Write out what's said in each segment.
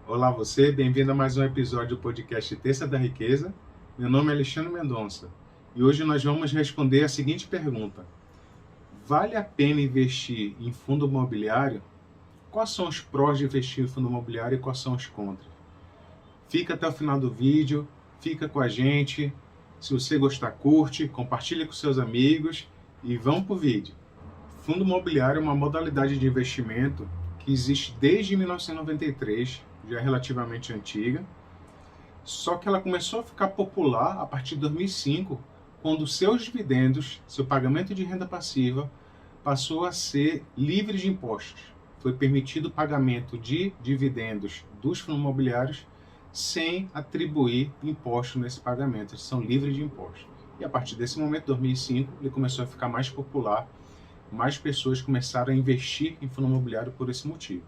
Olá você, bem-vindo a mais um episódio do podcast Terça da Riqueza. Meu nome é Alexandre Mendonça e hoje nós vamos responder a seguinte pergunta: vale a pena investir em fundo imobiliário? Quais são os prós de investir em fundo imobiliário e quais são os contras? Fica até o final do vídeo, fica com a gente. Se você gostar, curte, compartilha com seus amigos e vamos para o vídeo. Fundo imobiliário é uma modalidade de investimento que existe desde 1993, já é relativamente antiga, só que ela começou a ficar popular a partir de 2005, quando seus dividendos, seu pagamento de renda passiva, passou a ser livre de impostos. Foi permitido o pagamento de dividendos dos fundos imobiliários sem atribuir imposto nesse pagamento, eles são livres de impostos. E a partir desse momento, 2005, ele começou a ficar mais popular, mais pessoas começaram a investir em fundo imobiliário por esse motivo.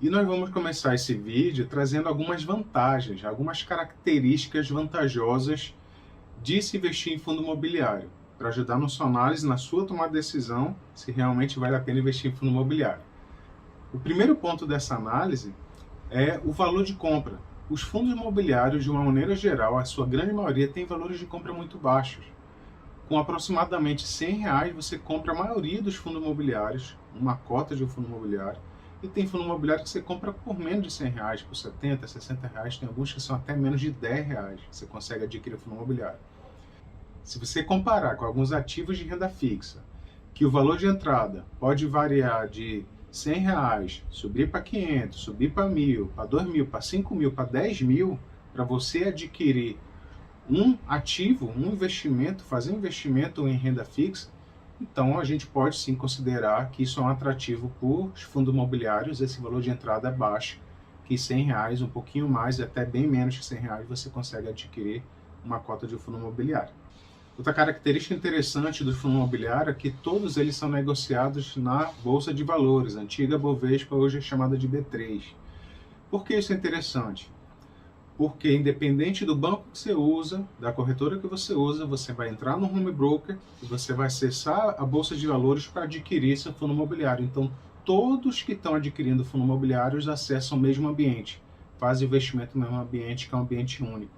E nós vamos começar esse vídeo trazendo algumas vantagens, algumas características vantajosas de se investir em fundo imobiliário, para ajudar na sua análise, na sua tomada de decisão, se realmente vale a pena investir em fundo imobiliário. O primeiro ponto dessa análise é o valor de compra. Os fundos imobiliários, de uma maneira geral, a sua grande maioria tem valores de compra muito baixos. Com aproximadamente R$100, você compra a maioria dos fundos imobiliários, uma cota de um fundo imobiliário, e tem fundo imobiliário que você compra por menos de R$100, por R$70, R$60, tem alguns que são até menos de R$10, você consegue adquirir fundo imobiliário. Se você comparar com alguns ativos de renda fixa, que o valor de entrada pode variar de R$100, subir para 500, subir para 1.000, para 2.000, para 5.000, para 10.000, para você adquirir um ativo, um investimento, fazer um investimento em renda fixa, então a gente pode sim considerar que isso é um atrativo para os fundos imobiliários. Esse valor de entrada é baixo, que R$100, um pouquinho mais, até bem menos que R$100, você consegue adquirir uma cota de fundo imobiliário. Outra característica interessante do fundo imobiliário é que todos eles são negociados na Bolsa de Valores, a antiga Bovespa, hoje é chamada de B3. Por que isso é interessante? Porque independente do banco que você usa, da corretora que você usa, você vai entrar no home broker e você vai acessar a Bolsa de Valores para adquirir seu fundo imobiliário. Então, todos que estão adquirindo fundo imobiliário acessam o mesmo ambiente, fazem investimento no mesmo ambiente, que é um ambiente único.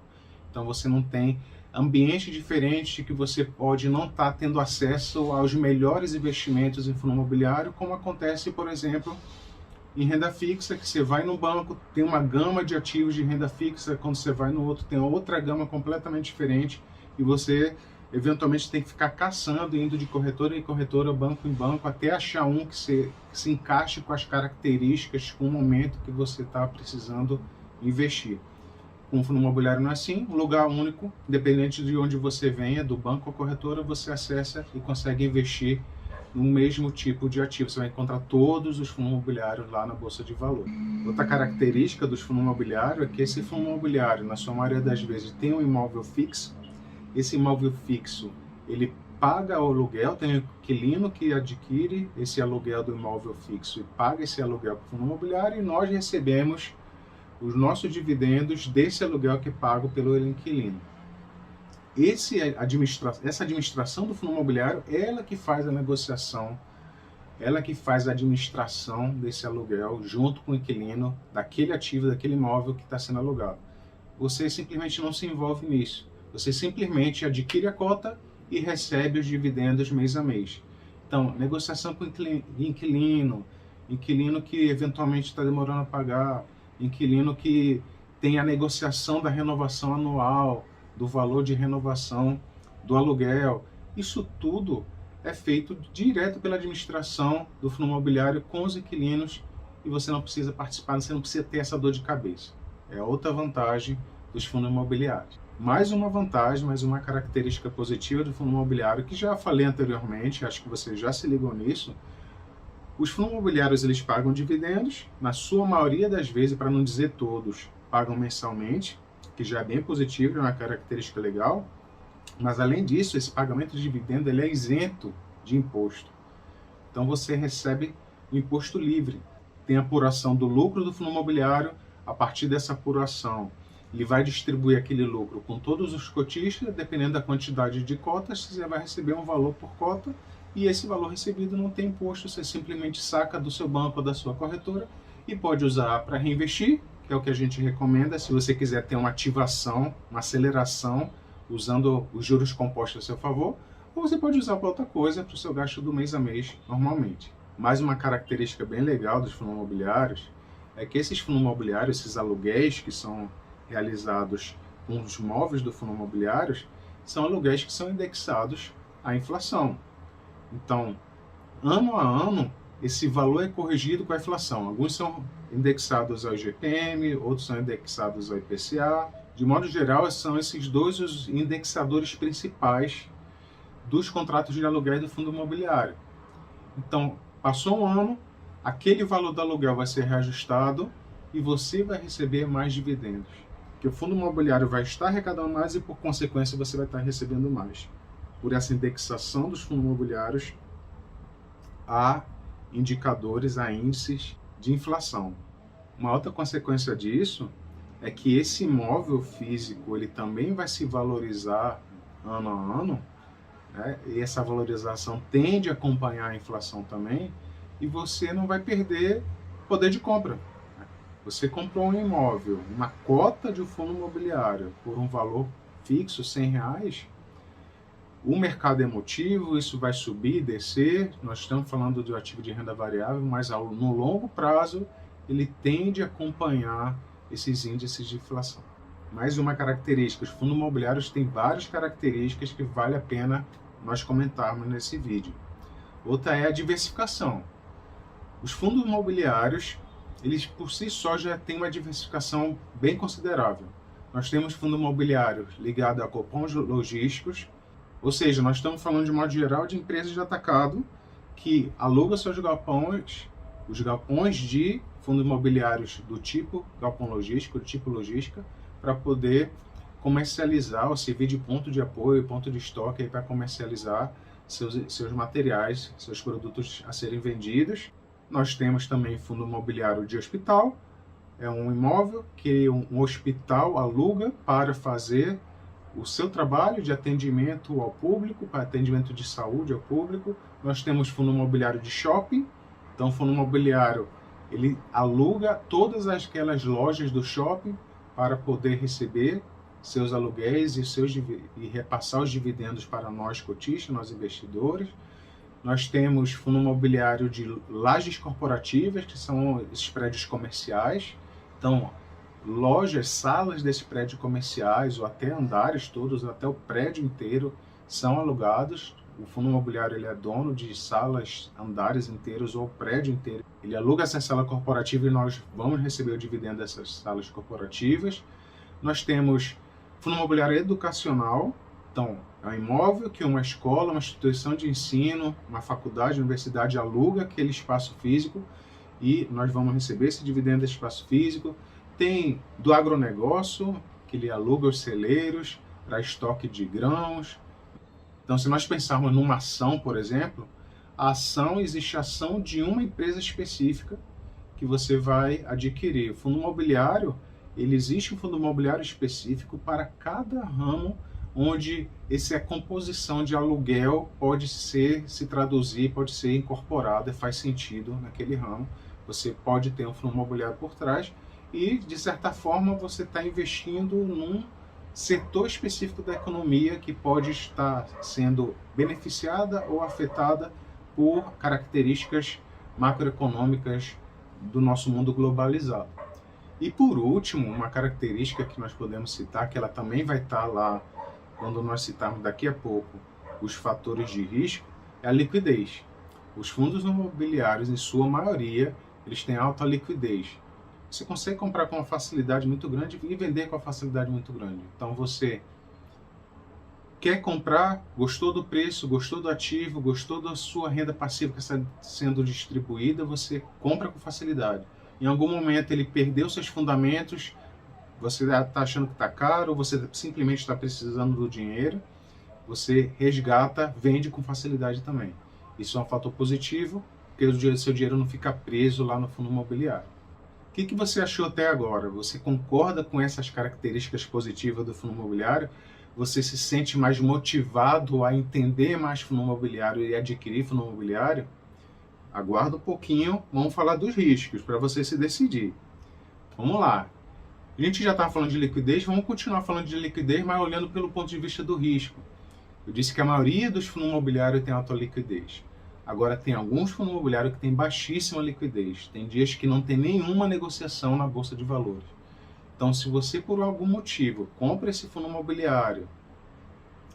Então, você não tem ambiente diferente que você pode não estar tendo acesso aos melhores investimentos em fundo imobiliário, como acontece, por exemplo, em renda fixa, que você vai no banco, tem uma gama de ativos de renda fixa, quando você vai no outro tem outra gama completamente diferente e você eventualmente tem que ficar caçando, indo de corretora em corretora, banco em banco, até achar um que se encaixe com as características, com o momento que você está precisando investir. Com o fundo imobiliário não é assim, um lugar único, independente de onde você venha, do banco ou corretora, você acessa e consegue investir no mesmo tipo de ativo. Você vai encontrar todos os fundos imobiliários lá na Bolsa de Valores. Outra característica dos fundos imobiliários é que esse fundo imobiliário, na sua maioria das vezes, tem um imóvel fixo. Esse imóvel fixo, ele paga o aluguel, tem um inquilino que adquire esse aluguel do imóvel fixo e paga esse aluguel para o fundo imobiliário, e nós recebemos os nossos dividendos desse aluguel que é pago pelo inquilino. Essa administração do fundo imobiliário, ela que faz a negociação, ela que faz a administração desse aluguel junto com o inquilino daquele ativo, daquele imóvel que está sendo alugado. Você simplesmente não se envolve nisso. Você simplesmente adquire a cota e recebe os dividendos mês a mês. Então, negociação com inquilino que eventualmente está demorando a pagar, inquilino que tem a negociação da renovação anual, do valor de renovação do aluguel. Isso tudo é feito direto pela administração do fundo imobiliário com os inquilinos e você não precisa participar, você não precisa ter essa dor de cabeça. É outra vantagem dos fundos imobiliários. Mais uma vantagem, mais uma característica positiva do fundo imobiliário, que já falei anteriormente, acho que você já se ligou nisso. Os fundos imobiliários, eles pagam dividendos, na sua maioria das vezes, para não dizer todos, pagam mensalmente, que já é bem positivo, é uma característica legal, mas além disso, esse pagamento de dividendo ele é isento de imposto. Então você recebe o imposto livre. Tem a apuração do lucro do fundo imobiliário, a partir dessa apuração, ele vai distribuir aquele lucro com todos os cotistas, dependendo da quantidade de cotas, você vai receber um valor por cota, e esse valor recebido não tem imposto, você simplesmente saca do seu banco ou da sua corretora e pode usar para reinvestir, que é o que a gente recomenda se você quiser ter uma ativação, uma aceleração, usando os juros compostos a seu favor, ou você pode usar para outra coisa, para o seu gasto do mês a mês, normalmente. Mais uma característica bem legal dos fundos imobiliários é que esses fundos imobiliários, esses aluguéis que são realizados com os móveis do fundo imobiliário, são aluguéis que são indexados à inflação. Então, ano a ano, esse valor é corrigido com a inflação. Alguns são indexados ao IGPM, outros são indexados ao IPCA. De modo geral, são esses dois os indexadores principais dos contratos de aluguel do fundo imobiliário. Então, passou um ano, aquele valor do aluguel vai ser reajustado e você vai receber mais dividendos. Porque o fundo imobiliário vai estar arrecadando mais e, por consequência, você vai estar recebendo mais. Por essa indexação dos fundos imobiliários a indicadores, a índices de inflação. Uma outra consequência disso é que esse imóvel físico ele também vai se valorizar ano a ano, né? E essa valorização tende a acompanhar a inflação também, e você não vai perder poder de compra. Você comprou um imóvel, uma cota de um fundo imobiliário por um valor fixo, R$100, o mercado é emotivo, isso vai subir, descer, nós estamos falando de um ativo de renda variável, mas no longo prazo ele tende a acompanhar esses índices de inflação. Mais uma característica, os fundos imobiliários têm várias características que vale a pena nós comentarmos nesse vídeo. Outra é a diversificação. Os fundos imobiliários, eles por si só já têm uma diversificação bem considerável. Nós temos fundo imobiliário ligado a galpões logísticos, ou seja, nós estamos falando de modo geral de empresas de atacado que alugam seus galpões, os galpões de fundos imobiliários do tipo galpão logístico, do tipo logística, para poder comercializar ou servir de ponto de apoio, ponto de estoque para comercializar seus materiais, seus produtos a serem vendidos. Nós temos também fundo imobiliário de hospital, é um imóvel que um hospital aluga para fazer o seu trabalho de atendimento ao público, para atendimento de saúde ao público. Nós temos fundo imobiliário de shopping, então o fundo imobiliário ele aluga todas aquelas lojas do shopping para poder receber seus aluguéis e repassar os dividendos para nós cotistas, nós investidores. Nós temos fundo imobiliário de lajes corporativas, que são esses prédios comerciais. Então, lojas, salas desses prédios comerciais, ou até andares todos, até o prédio inteiro, são alugados. O fundo imobiliário ele é dono de salas, andares inteiros ou prédio inteiro. Ele aluga essa sala corporativa e nós vamos receber o dividendo dessas salas corporativas. Nós temos fundo imobiliário educacional. Então, é um imóvel que uma escola, uma instituição de ensino, uma faculdade, uma universidade aluga aquele espaço físico e nós vamos receber esse dividendo desse espaço físico. Tem do agronegócio, que ele aluga os celeiros para estoque de grãos. Então, se nós pensarmos numa ação, por exemplo, a ação, existe a ação de uma empresa específica que você vai adquirir. O fundo imobiliário, existe um fundo imobiliário específico para cada ramo onde essa composição de aluguel pode se traduzir, pode ser incorporada, faz sentido naquele ramo. Você pode ter um fundo imobiliário por trás e, de certa forma, você está investindo num setor específico da economia que pode estar sendo beneficiada ou afetada por características macroeconômicas do nosso mundo globalizado. E, por último, uma característica que nós podemos citar, que ela também vai estar lá quando nós citarmos daqui a pouco os fatores de risco, é a liquidez. Os fundos imobiliários, em sua maioria, eles têm alta liquidez. Você consegue comprar com uma facilidade muito grande e vender com uma facilidade muito grande. Então você quer comprar, gostou do preço, gostou do ativo, gostou da sua renda passiva que está sendo distribuída, você compra com facilidade. Em algum momento ele perdeu seus fundamentos, você está achando que está caro, ou você simplesmente está precisando do dinheiro, você resgata, vende com facilidade também. Isso é um fator positivo, porque o seu dinheiro não fica preso lá no fundo imobiliário. O que você achou até agora? Você concorda com essas características positivas do fundo imobiliário? Você se sente mais motivado a entender mais fundo imobiliário e adquirir fundo imobiliário? Aguarda um pouquinho, vamos falar dos riscos para você se decidir. Vamos lá. A gente já está falando de liquidez, vamos continuar falando de liquidez, mas olhando pelo ponto de vista do risco. Eu disse que a maioria dos fundos imobiliários tem alta liquidez. Agora, tem alguns fundos imobiliários que têm baixíssima liquidez. Tem dias que não tem nenhuma negociação na Bolsa de Valores. Então, se você, por algum motivo, compra esse fundo imobiliário,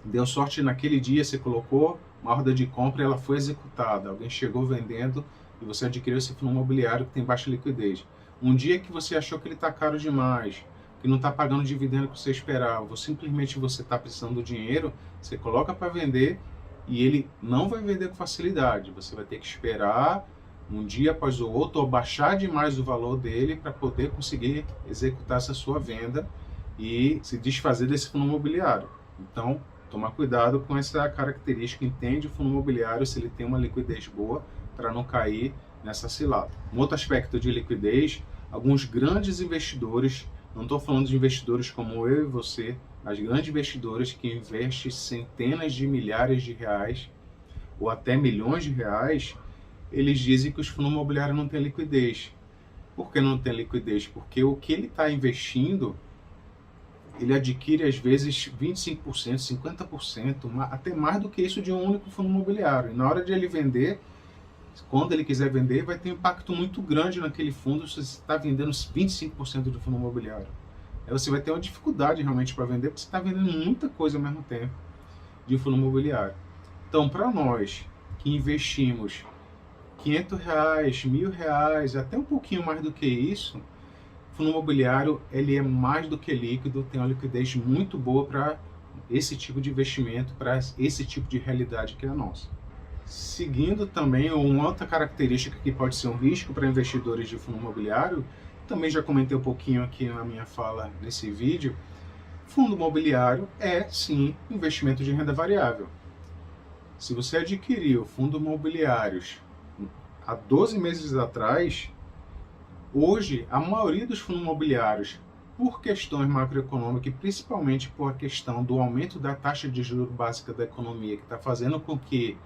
deu sorte naquele dia, você colocou uma ordem de compra e ela foi executada. Alguém chegou vendendo e você adquiriu esse fundo imobiliário que tem baixa liquidez. Um dia que você achou que ele está caro demais, que não está pagando o dividendo que você esperava, ou simplesmente você está precisando do dinheiro, você coloca para vender e ele não vai vender com facilidade. Você vai ter que esperar um dia após o outro ou baixar demais o valor dele para poder conseguir executar essa sua venda e se desfazer desse fundo imobiliário. Então, tomar cuidado com essa característica, entende o fundo imobiliário se ele tem uma liquidez boa para não cair nessa cilada. Um outro aspecto de liquidez, alguns grandes investidores, não estou falando de investidores como eu e você, mas grandes investidores que investem centenas de milhares de reais ou até milhões de reais, eles dizem que os fundos imobiliários não têm liquidez. Por que não tem liquidez? Porque o que ele está investindo, ele adquire às vezes 25%, 50%, até mais do que isso de um único fundo imobiliário. E na hora de ele vender, quando ele quiser vender, vai ter um impacto muito grande naquele fundo se você está vendendo 25% do fundo imobiliário. Aí você vai ter uma dificuldade realmente para vender, porque você está vendendo muita coisa ao mesmo tempo de fundo imobiliário. Então, para nós que investimos R$500, R$1.000, até um pouquinho mais do que isso, o fundo imobiliário ele é mais do que líquido, tem uma liquidez muito boa para esse tipo de investimento, para esse tipo de realidade que é a nossa. Seguindo também, uma outra característica que pode ser um risco para investidores de fundo imobiliário, também já comentei um pouquinho aqui na minha fala nesse vídeo, fundo imobiliário é sim investimento de renda variável. Se você adquiriu fundos imobiliários há 12 meses atrás, hoje a maioria dos fundos imobiliários, por questões macroeconômicas e principalmente por a questão do aumento da taxa de juros básica da economia, que está fazendo com que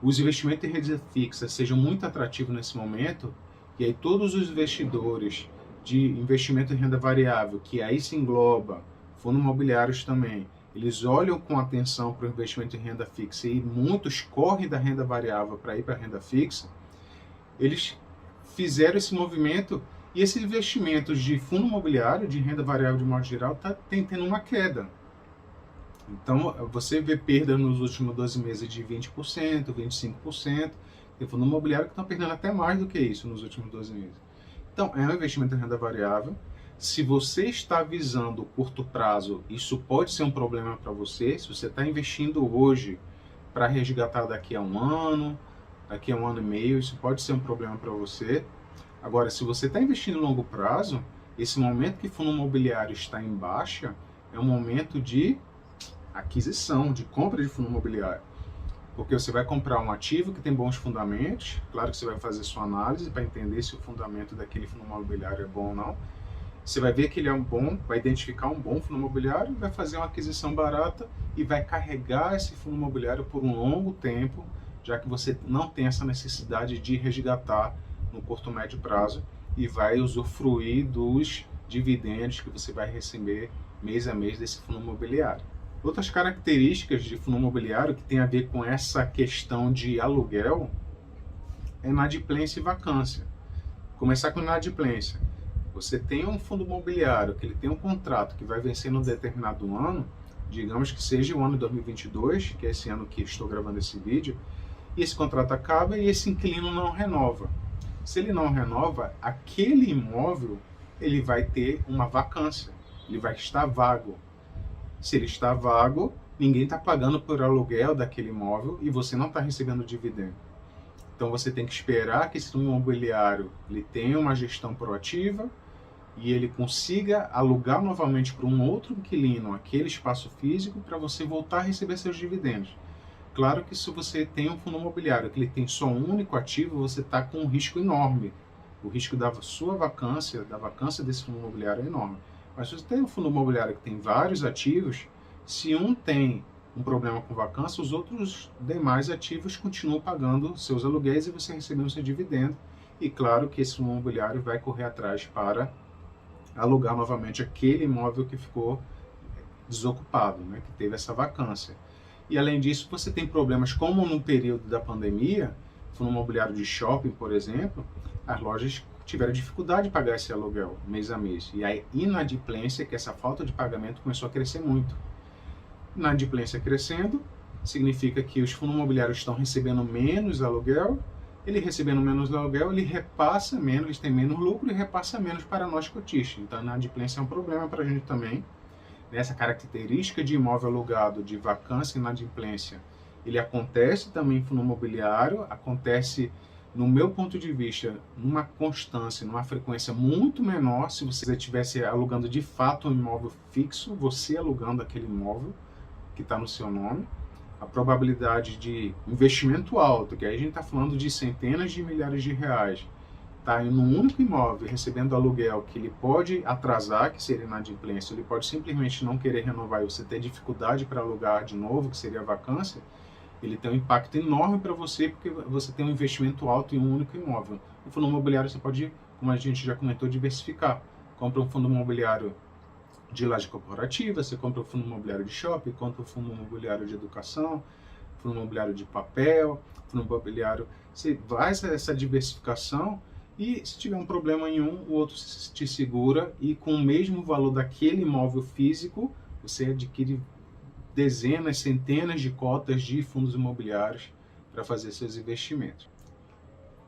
os investimentos em renda fixa sejam muito atrativos nesse momento, e aí todos os investidores de investimento em renda variável, que aí se engloba fundos imobiliários também, eles olham com atenção para o investimento em renda fixa e muitos correm da renda variável para ir para a renda fixa, eles fizeram esse movimento e esses investimentos de fundo imobiliário, de renda variável de modo geral, está tendo uma queda. Então, você vê perda nos últimos 12 meses de 20%, 25%. Tem fundo imobiliário que estão perdendo até mais do que isso nos últimos 12 meses. Então, é um investimento em renda variável. Se você está visando o curto prazo, isso pode ser um problema para você. Se você está investindo hoje para resgatar daqui a um ano, daqui a um ano e meio, isso pode ser um problema para você. Agora, se você está investindo em longo prazo, esse momento que o fundo imobiliário está em baixa, é um momento de aquisição, de compra de fundo imobiliário. Porque você vai comprar um ativo que tem bons fundamentos, claro que você vai fazer sua análise para entender se o fundamento daquele fundo imobiliário é bom ou não. Você vai ver que ele é um bom, vai identificar um bom fundo imobiliário, vai fazer uma aquisição barata e vai carregar esse fundo imobiliário por um longo tempo, já que você não tem essa necessidade de resgatar no curto médio prazo e vai usufruir dos dividendos que você vai receber mês a mês desse fundo imobiliário. Outras características de fundo imobiliário que tem a ver com essa questão de aluguel é inadimplência e vacância. Começar com inadimplência. Você tem um fundo imobiliário que ele tem um contrato que vai vencer num determinado ano, digamos que seja o ano de 2022, que é esse ano que estou gravando esse vídeo, e esse contrato acaba e esse inquilino não renova. Se ele não renova, aquele imóvel ele vai ter uma vacância, ele vai estar vago. Se ele está vago, ninguém está pagando por aluguel daquele imóvel e você não está recebendo dividendo. Então você tem que esperar que esse fundo imobiliário ele tenha uma gestão proativa e ele consiga alugar novamente para um outro inquilino aquele espaço físico para você voltar a receber seus dividendos. Claro que se você tem um fundo imobiliário que ele tem só um único ativo, você está com um risco enorme. O risco da sua vacância, da vacância desse fundo imobiliário é enorme. Mas se você tem um fundo imobiliário que tem vários ativos, se um tem um problema com vacância, os outros demais ativos continuam pagando seus aluguéis e você recebendo seu dividendo. E claro que esse fundo imobiliário vai correr atrás para alugar novamente aquele imóvel que ficou desocupado, né, que teve essa vacância. E além disso, você tem problemas como no período da pandemia, no imobiliário de shopping, por exemplo, as lojas tiveram dificuldade de pagar esse aluguel mês a mês. E a inadimplência, que é essa falta de pagamento, começou a crescer muito. Inadimplência crescendo, significa que os fundos imobiliários estão recebendo menos aluguel. Ele recebendo menos aluguel, ele repassa menos, eles têm menos lucro e repassa menos para nós cotistas. Então, a inadimplência é um problema para a gente também. Essa característica de imóvel alugado, de vacância e inadimplência, ele acontece também no imobiliário, acontece, no meu ponto de vista, numa constância, numa frequência muito menor se você estivesse alugando de fato um imóvel fixo, você alugando aquele imóvel que está no seu nome. A probabilidade de investimento alto, que aí a gente está falando de centenas de milhares de reais, tá em um único imóvel recebendo aluguel que ele pode atrasar, que seria inadimplência, ele pode simplesmente não querer renovar e você ter dificuldade para alugar de novo, que seria a vacância, ele tem um impacto enorme para você, porque você tem um investimento alto em um único imóvel. No fundo imobiliário você pode, como a gente já comentou, diversificar. Compra um fundo imobiliário de laje corporativa, você compra um fundo imobiliário de shopping, compra um fundo imobiliário de educação, fundo imobiliário de papel, fundo imobiliário, você faz essa diversificação. E se tiver um problema em um, o outro te segura e com o mesmo valor daquele imóvel físico, você adquire dezenas, centenas de cotas de fundos imobiliários para fazer seus investimentos.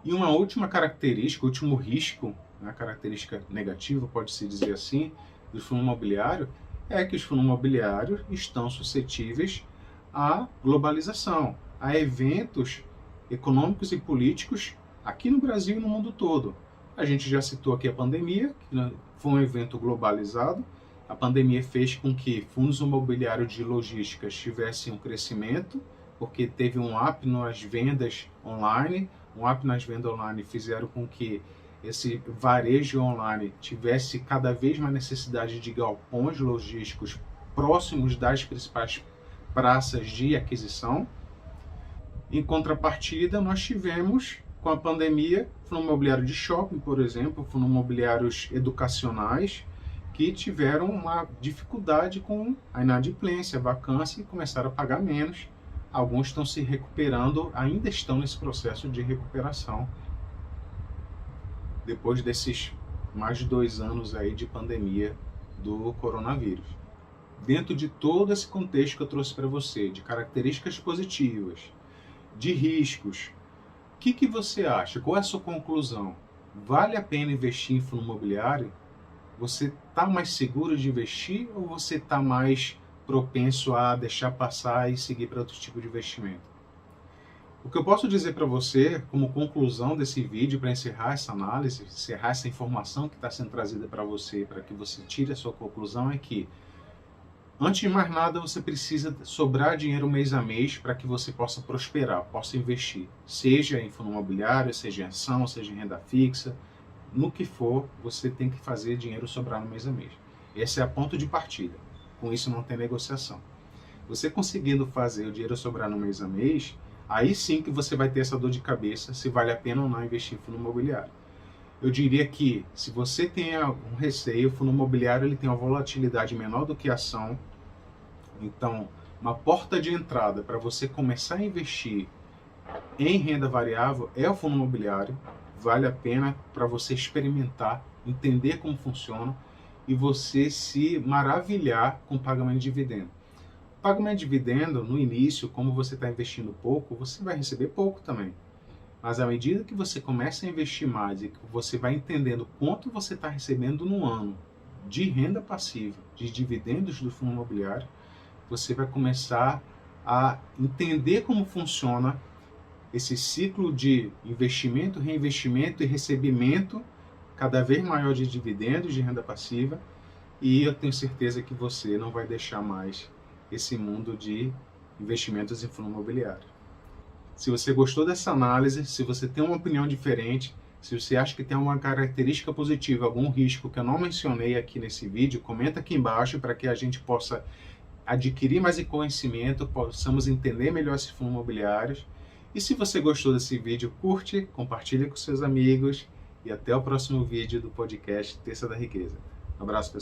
E uma última característica, último risco, né, característica negativa, pode-se dizer assim, do fundo imobiliário, é que os fundos imobiliários estão suscetíveis à globalização, a eventos econômicos e políticos aqui no Brasil e no mundo todo. A gente já citou aqui a pandemia, que foi um evento globalizado. A pandemia fez com que fundos imobiliários de logística tivessem um crescimento, porque teve um up nas vendas online. Um up nas vendas online fizeram com que esse varejo online tivesse cada vez mais necessidade de galpões logísticos próximos das principais praças de aquisição. Em contrapartida, nós tivemos, com a pandemia, fundo imobiliário de shopping, por exemplo, fundo imobiliários educacionais, que tiveram uma dificuldade com a inadimplência, a vacância e começaram a pagar menos. Alguns estão se recuperando, ainda estão nesse processo de recuperação, depois desses mais de 2 anos aí de pandemia do coronavírus. Dentro de todo esse contexto que eu trouxe para você, de características positivas, de riscos, o que você acha? Qual é a sua conclusão? Vale a pena investir em fundo imobiliário? Você está mais seguro de investir ou você está mais propenso a deixar passar e seguir para outro tipo de investimento? O que eu posso dizer para você, como conclusão desse vídeo, para encerrar essa análise, encerrar essa informação que está sendo trazida para você, para que você tire a sua conclusão, é que, antes de mais nada, você precisa sobrar dinheiro mês a mês para que você possa prosperar, possa investir. Seja em fundo imobiliário, seja em ação, seja em renda fixa, no que for, você tem que fazer dinheiro sobrar no mês a mês. Esse é o ponto de partida. Com isso não tem negociação. Você conseguindo fazer o dinheiro sobrar no mês a mês, aí sim que você vai ter essa dor de cabeça se vale a pena ou não investir em fundo imobiliário. Eu diria que, se você tem algum receio, o fundo imobiliário ele tem uma volatilidade menor do que a ação. Então, uma porta de entrada para você começar a investir em renda variável é o fundo imobiliário. Vale a pena para você experimentar, entender como funciona e você se maravilhar com o pagamento de dividendo. O pagamento de dividendo, no início, como você está investindo pouco, você vai receber pouco também. Mas à medida que você começa a investir mais e que você vai entendendo quanto você está recebendo no ano de renda passiva, de dividendos do fundo imobiliário, você vai começar a entender como funciona esse ciclo de investimento, reinvestimento e recebimento cada vez maior de dividendos de renda passiva, e eu tenho certeza que você não vai deixar mais esse mundo de investimentos em fundo imobiliário. Se você gostou dessa análise, se você tem uma opinião diferente, se você acha que tem uma característica positiva, algum risco que eu não mencionei aqui nesse vídeo, comenta aqui embaixo para que a gente possa adquirir mais conhecimento, possamos entender melhor esses fundos imobiliários. E se você gostou desse vídeo, curte, compartilhe com seus amigos e até o próximo vídeo do podcast Terça da Riqueza. Abraço, pessoal.